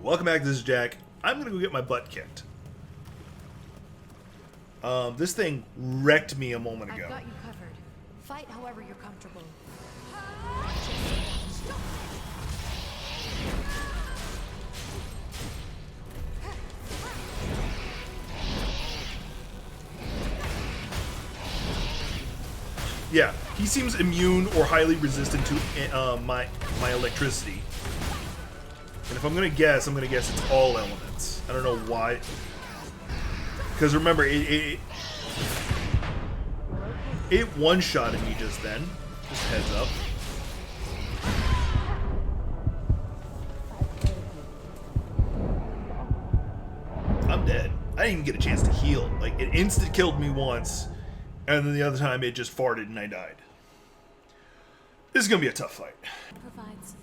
Welcome back, this is Jack. I'm gonna go get my butt kicked. This thing wrecked me a moment ago. I've got you covered. Fight however you're comfortable. Yeah, he seems immune or highly resistant to my electricity. And if I'm gonna guess it's all elements. I don't know why. Because remember, it one-shotted me just then. Just heads up. I'm dead. I didn't even get a chance to heal. Like, it instant-killed me once, and then the other time it just farted and I died. This is gonna be a tough fight. Provides.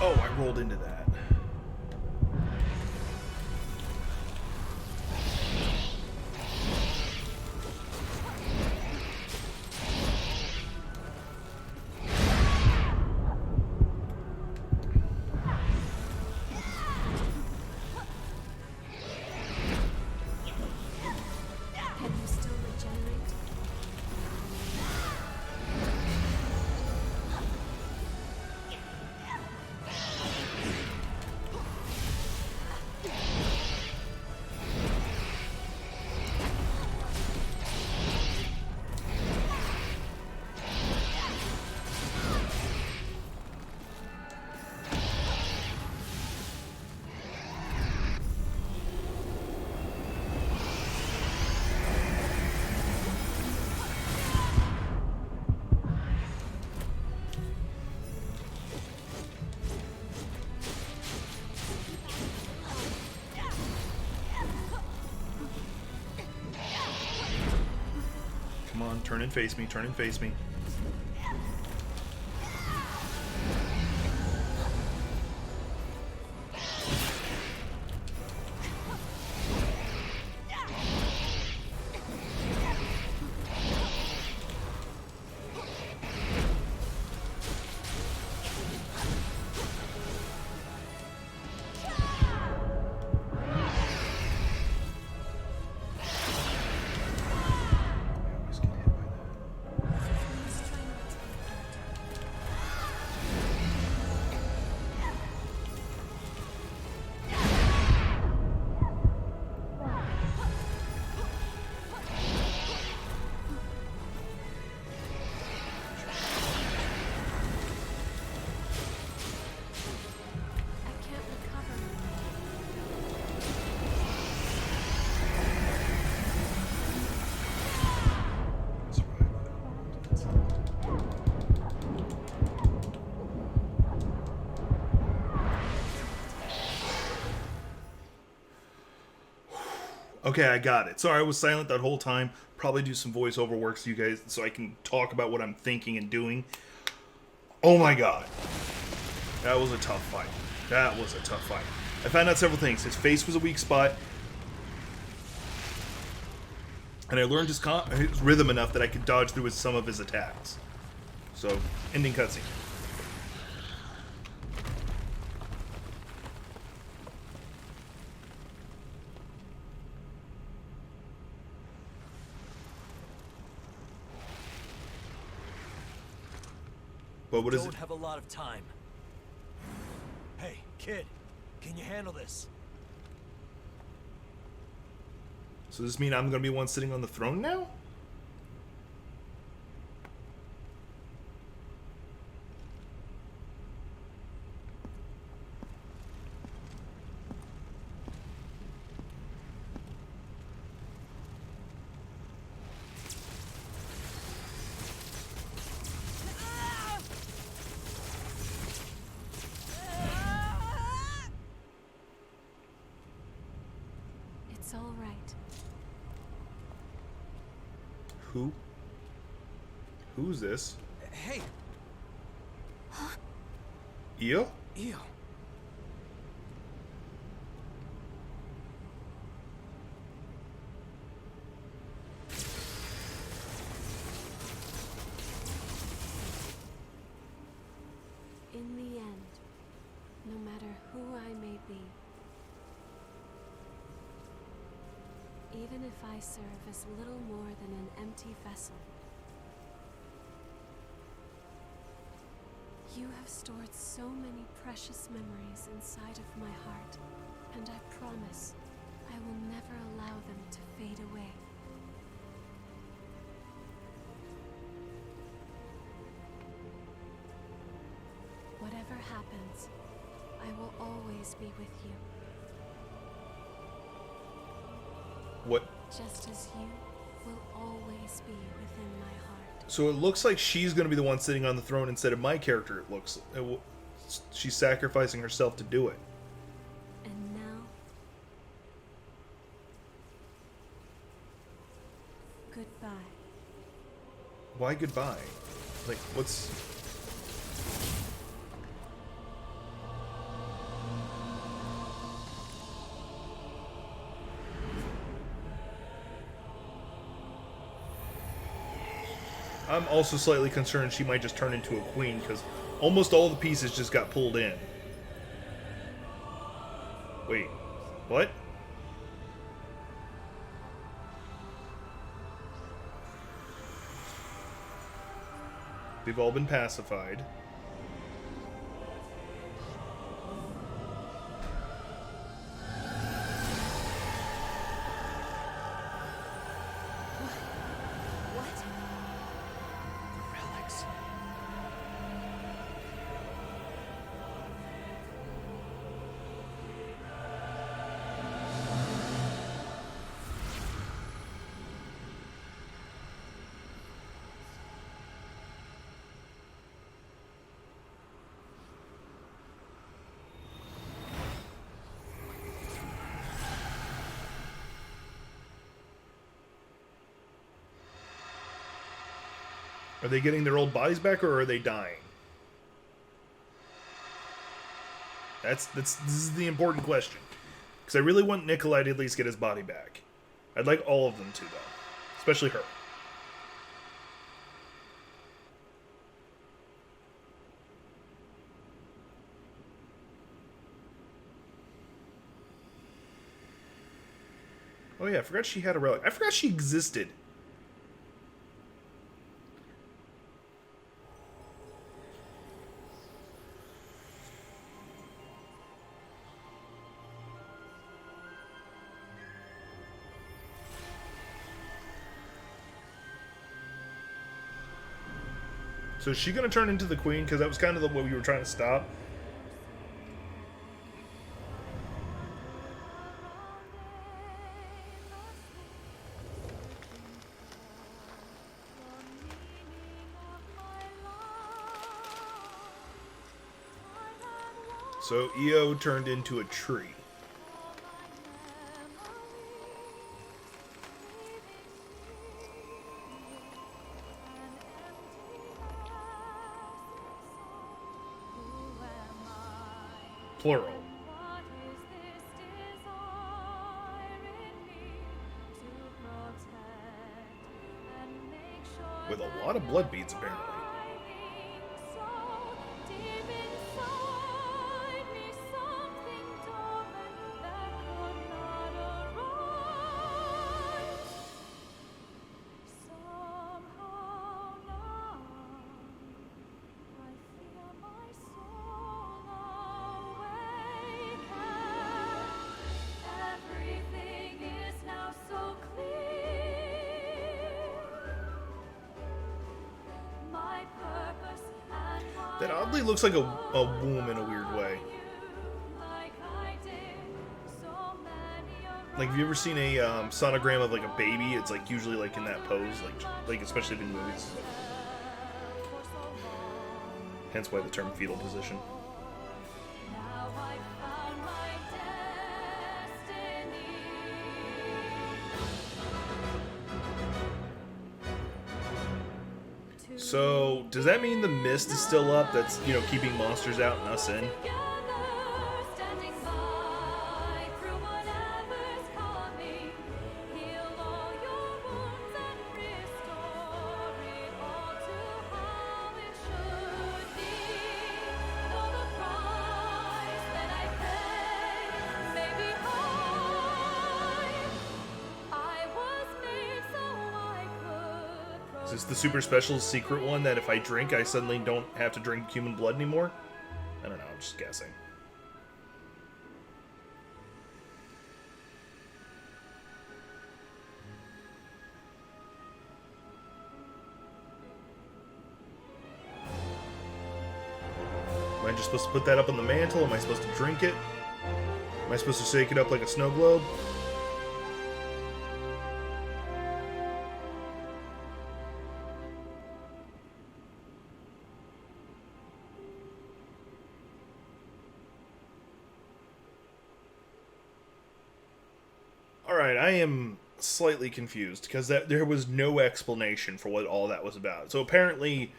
Oh, I rolled into that. Can you still regenerate? Come on, turn and face me, turn and face me. Okay, I got it. Sorry, I was silent that whole time. Probably do some voiceover work so you guys, so I can talk about what I'm thinking and doing. Oh my god. That was a tough fight. That was a tough fight. I found out several things. His face was a weak spot. And I learned his rhythm enough that I could dodge through some of his attacks. So, ending cutscene. But what is it? Don't have a lot of time. Hey, kid, can you handle this? So does this mean I'm going to be one sitting on the throne now? It's all right. Who? Who's this? Hey, Io? Io. In the end, no matter who I may be, even if I serve as little more than an empty vessel, you have stored so many precious memories inside of my heart, and I promise I will never allow them to fade away. Whatever happens, I will always be with you, What? just as you will always be within my heart. So it looks like she's going to be the one sitting on the throne instead of my character. It looks. She's sacrificing herself to do it. And now, goodbye. Why goodbye? Like, what's... I'm also slightly concerned she might just turn into a queen, because almost all the pieces just got pulled in. Wait, what? They've all been pacified. What? Relics. Are they getting their old bodies back, or are they dying? This is the important question. Because I really want Nikolai to at least get his body back. I'd like all of them to, though. Especially her. Oh yeah, I forgot she had a relic. I forgot she existed. So is she going to turn into the queen? Because that was kind of what we were trying to stop. So Io turned into a tree. Plural. With a lot of blood beads, apparently. That oddly looks like a womb in a weird way. Like, have you ever seen a sonogram of like a baby? It's like usually like in that pose, like especially in movies. Hence why the term fetal position. So, does that mean the mist is still up? That's, you know, keeping monsters out and us in? Is this the super special secret one that if I drink, I suddenly don't have to drink human blood anymore? I don't know, I'm just guessing. Am I just supposed to put that up on the mantle? Am I supposed to drink it? Am I supposed to shake it up like a snow globe? Alright, I am slightly confused, because there was no explanation for what all that was about. So apparently,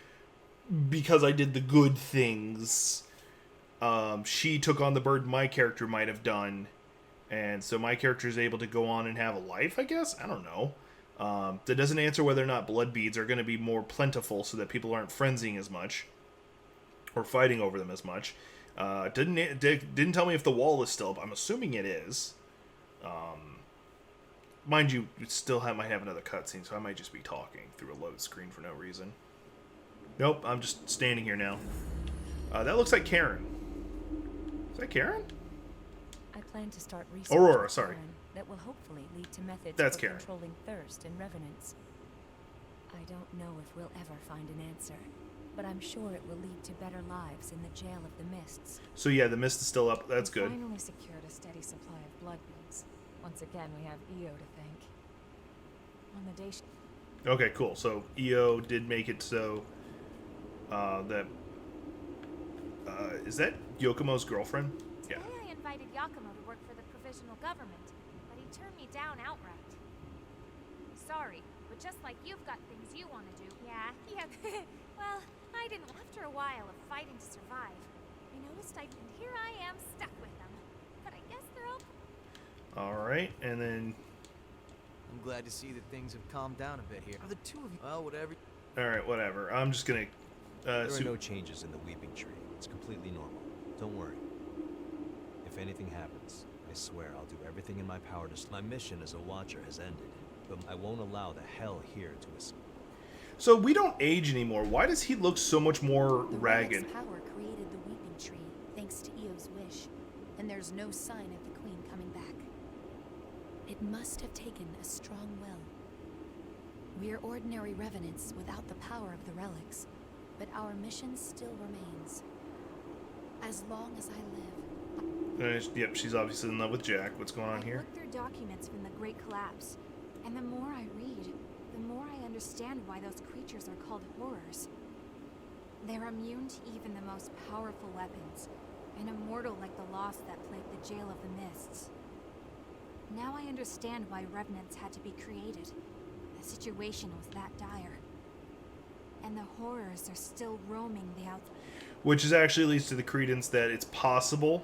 because I did the good things, she took on the burden my character might have done, and so my character is able to go on and have a life, I guess? I don't know. That doesn't answer whether or not blood beads are going to be more plentiful so that people aren't frenzying as much, or fighting over them as much. Didn't tell me if the wall is still up. I'm assuming it is. Mind you, it still might have another cutscene, so I might just be talking through a load screen for no reason. Nope, I'm just standing here now. That looks like Karen. Is that Karen? I plan to start research Aurora, sorry. that will hopefully lead to methods That's for Karen. controlling thirst and revenants. I don't know if we'll ever find an answer, but I'm sure it will lead to better lives in the jail of the mists. So yeah, the mist is still up. That's We good. finally secured a steady supply of blood beads. Once again, we have EO to thank. On the day Okay, cool. So EO did make it so that is that Yokomo's girlfriend? Yeah. Today I invited Yakumo to work for the provisional government, but he turned me down outright. Sorry, but just like you've got things you want to do. Yeah. Well, I didn't. After a while of fighting to survive, I noticed and here I am stuck with them. But I guess they're all... Alright, and then... I'm glad to see that things have calmed down a bit here. Are the two of you? Well, whatever. Alright, whatever. I'm just gonna... There are no changes in the weeping tree. It's completely normal. Don't worry. If anything happens, I swear I'll do everything in my power to... My mission as a Watcher has ended, but I won't allow the hell here to escape. So we don't age anymore. Why does he look so much more The ragged? relic's power created the weeping tree, thanks to Eo's wish, and there's no sign of the queen coming back. It must have taken a strong will. We're ordinary revenants without the power of the relics, but our mission still remains. As long as I live. Yep, she's obviously in love with Jack. What's going on I here? looked through documents from the Great Collapse, and the more I read, the more I understand why those creatures are called horrors. They're immune to even the most powerful weapons, and immortal like the lost that plagued the jail of the mists. Now I understand why revenants had to be created. The situation was that dire. And the horrors are still roaming the outside. Which is actually leads to the credence that it's possible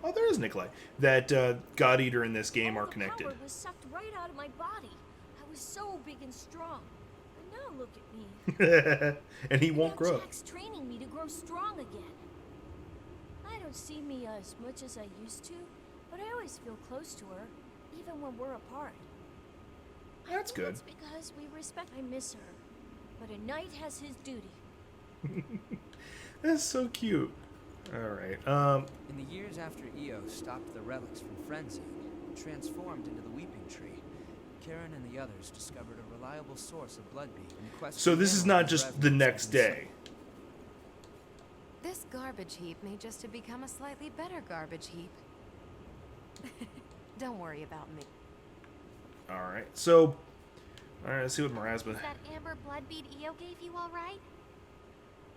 Oh, there is Nikolai. That God Eater in this game are connected. The power was sucked right out of my body. I was so big and strong. But now look at me. And he won't grow. Jack's training me to grow strong again. I don't see Mia as much as I used to, but I always feel close to her, even when we're apart. That's I think good. It's because we respect. I miss her, but a knight has his duty. That's so cute. All right. In the years after Io stopped the relics from frenzying and transformed into the Weeping Tree, Karen and the others discovered a reliable source of bloodbeat and quested. So this is not just the next day. This garbage heap may just have become a slightly better garbage heap. Don't worry about me. All right. So, all right. Let's see what Marasma. Is that amber blood bead Io gave you all right?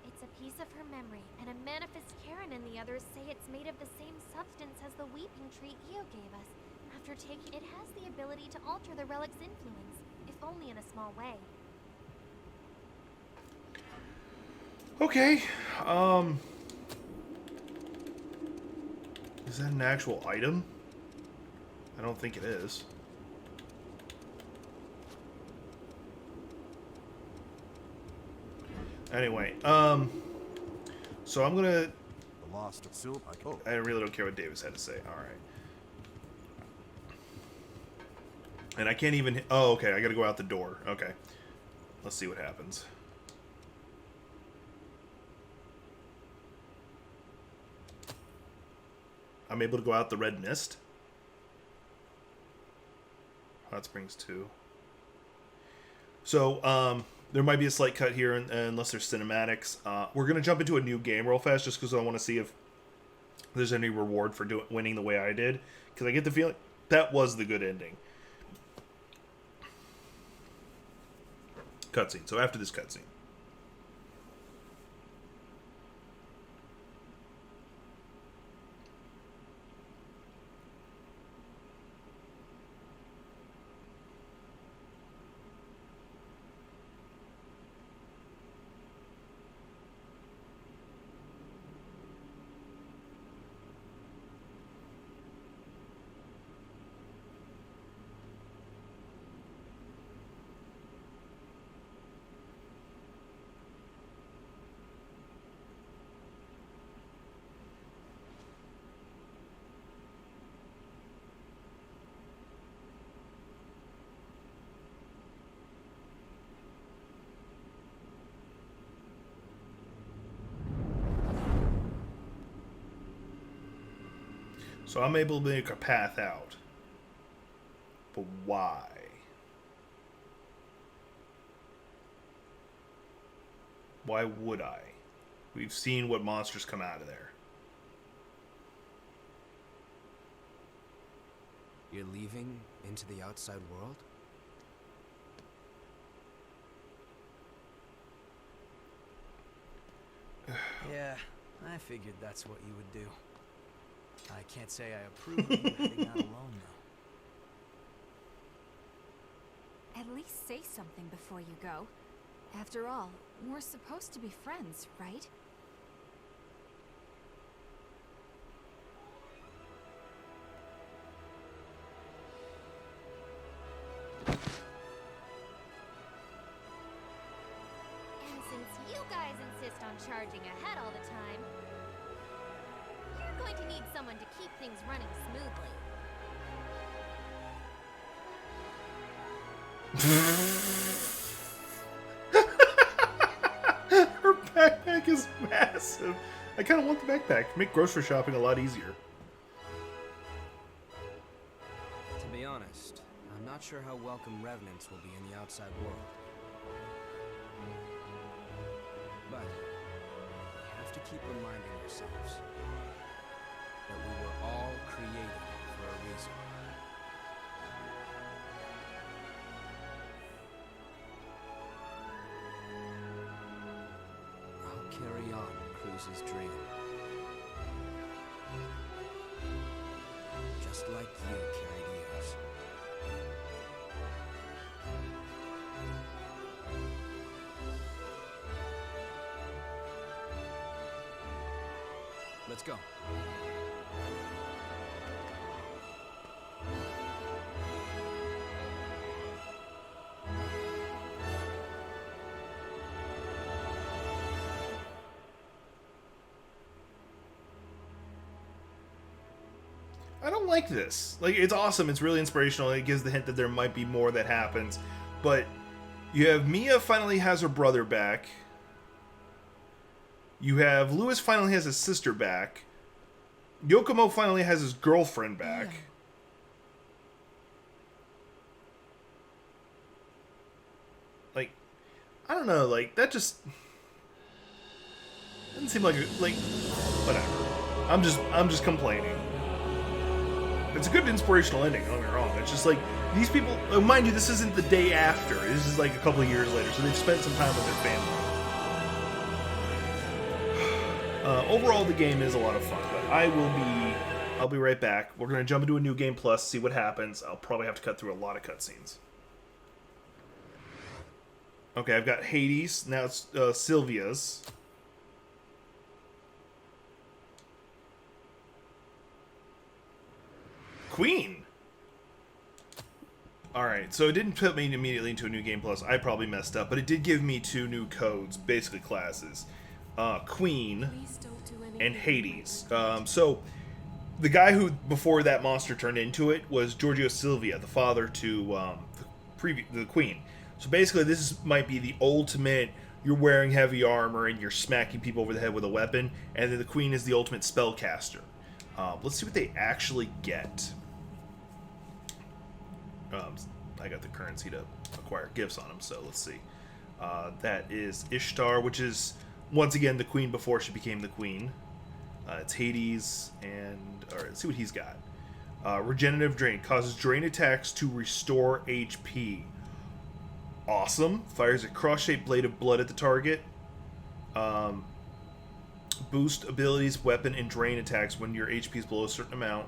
It's a piece of her memory, and a manifest Karen and the others say it's made of the same substance as the weeping tree Io gave us. After taking it, has the ability to alter the relic's influence, if only in a small way. Okay. Is that an actual item? I don't think it is. Anyway, so I'm gonna. The lost of Silvia. Oh. I really don't care what Davis had to say. All right. And I can't even. Oh, okay. I gotta go out the door. Okay. Let's see what happens. I'm able to go out the red mist. Hot Springs 2. So, there might be a slight cut here unless there's cinematics. We're going to jump into a new game real fast just because I want to see if there's any reward for winning the way I did. Because I get the feeling that was the good ending. Cutscene. So after this cutscene. So I'm able to make a path out. But why? Why would I? We've seen what monsters come out of there. You're leaving into the outside world? Yeah, I figured that's what you would do. I can't say I approve of you heading out alone, though. At least say something before you go. After all, we're supposed to be friends, right? And since you guys insist on charging ahead all the time, you're going to need someone to keep things running smoothly. Her backpack is massive. I kind of want the backpack. Make grocery shopping a lot easier. To be honest, I'm not sure how welcome revenants will be in the outside world. But we have to keep reminding ourselves that we were all created for a reason. I'll carry on Cruz's dream. Just like you carried Eos. Let's go. I don't like this. Like, it's awesome. It's really inspirational. It gives the hint that there might be more that happens. But you have Mia finally has her brother back. You have Lewis finally has his sister back. Yokomo finally has his girlfriend back. Yeah. Like, I don't know. Like, that just doesn't seem like whatever. I'm just complaining. It's a good inspirational ending, don't get me wrong. It's just like, these people, mind you, this isn't the day after. This is like a couple of years later, so they've spent some time with their family. Overall, the game is a lot of fun, but I'll be right back. We're going to jump into a new game plus, see what happens. I'll probably have to cut through a lot of cutscenes. Okay, I've got Hades. Now it's Silvia's. Queen! Alright, so it didn't put me immediately into a new game plus. I probably messed up, but it did give me 2 new codes, basically classes. Queen and Hades. So, the guy who, before that monster turned into it, was Giorgio Silvia, the father to the Queen. So basically, this might be the ultimate, you're wearing heavy armor and you're smacking people over the head with a weapon, and then the Queen is the ultimate spellcaster. Let's see what they actually get. I got the currency to acquire gifts on them, so let's see. That is Ishtar, which is, once again, the Queen before she became the Queen. It's Hades, and alright, let's see what he's got. Regenerative Drain. Causes drain attacks to restore HP. Awesome. Fires a cross-shaped blade of blood at the target. Boost abilities, weapon, and drain attacks when your HP is below a certain amount.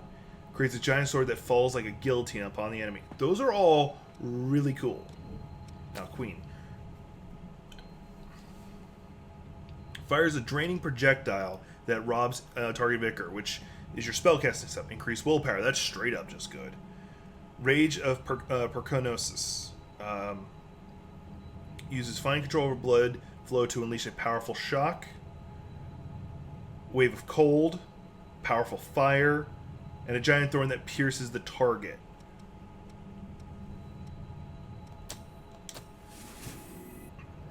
Creates a giant sword that falls like a guillotine upon the enemy. Those are all really cool. Now, Queen. Fires a draining projectile that robs target vicar, which is your spellcasting stuff. Increased willpower. That's straight up just good. Rage of Perconosis. Uses fine control over blood flow to unleash a powerful shock. Wave of Cold. Powerful fire. And a giant thorn that pierces the target.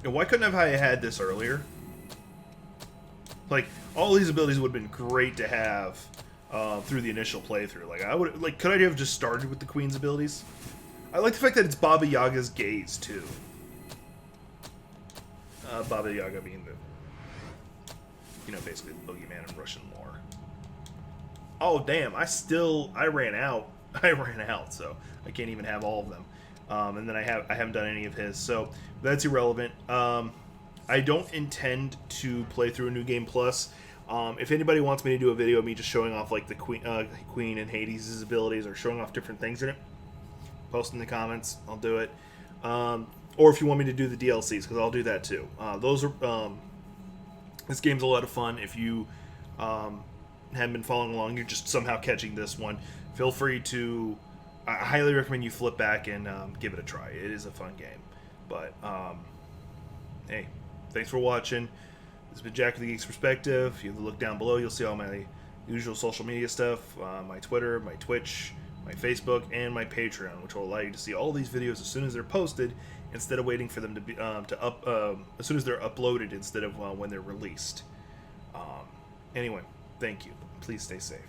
And why couldn't I have had this earlier? Like, all these abilities would have been great to have through the initial playthrough. Like, could I have just started with the Queen's abilities? I like the fact that it's Baba Yaga's gaze, too. Baba Yaga being the, basically the boogeyman in Russian lore. Oh, damn, I ran out. I ran out, so I can't even have all of them. And then I haven't done any of his, so that's irrelevant. I don't intend to play through a new game plus. If anybody wants me to do a video of me just showing off like the Queen and Hades' abilities or showing off different things in it, post in the comments. I'll do it. Or if you want me to do the DLCs, because I'll do that too. Those are this game's a lot of fun. If you haven't been following along, you're just somehow catching this one, feel free to, I highly recommend you flip back and give it a try. It is a fun game. But hey, thanks for watching. This has been Jack with the Geek's Perspective. If you look down below, you'll see all my usual social media stuff, my Twitter, my Twitch, my Facebook, and my Patreon, which will allow you to see all these videos as soon as they're posted, instead of waiting for them to be as soon as they're uploaded, instead of when they're released. Anyway, thank you. Please stay safe.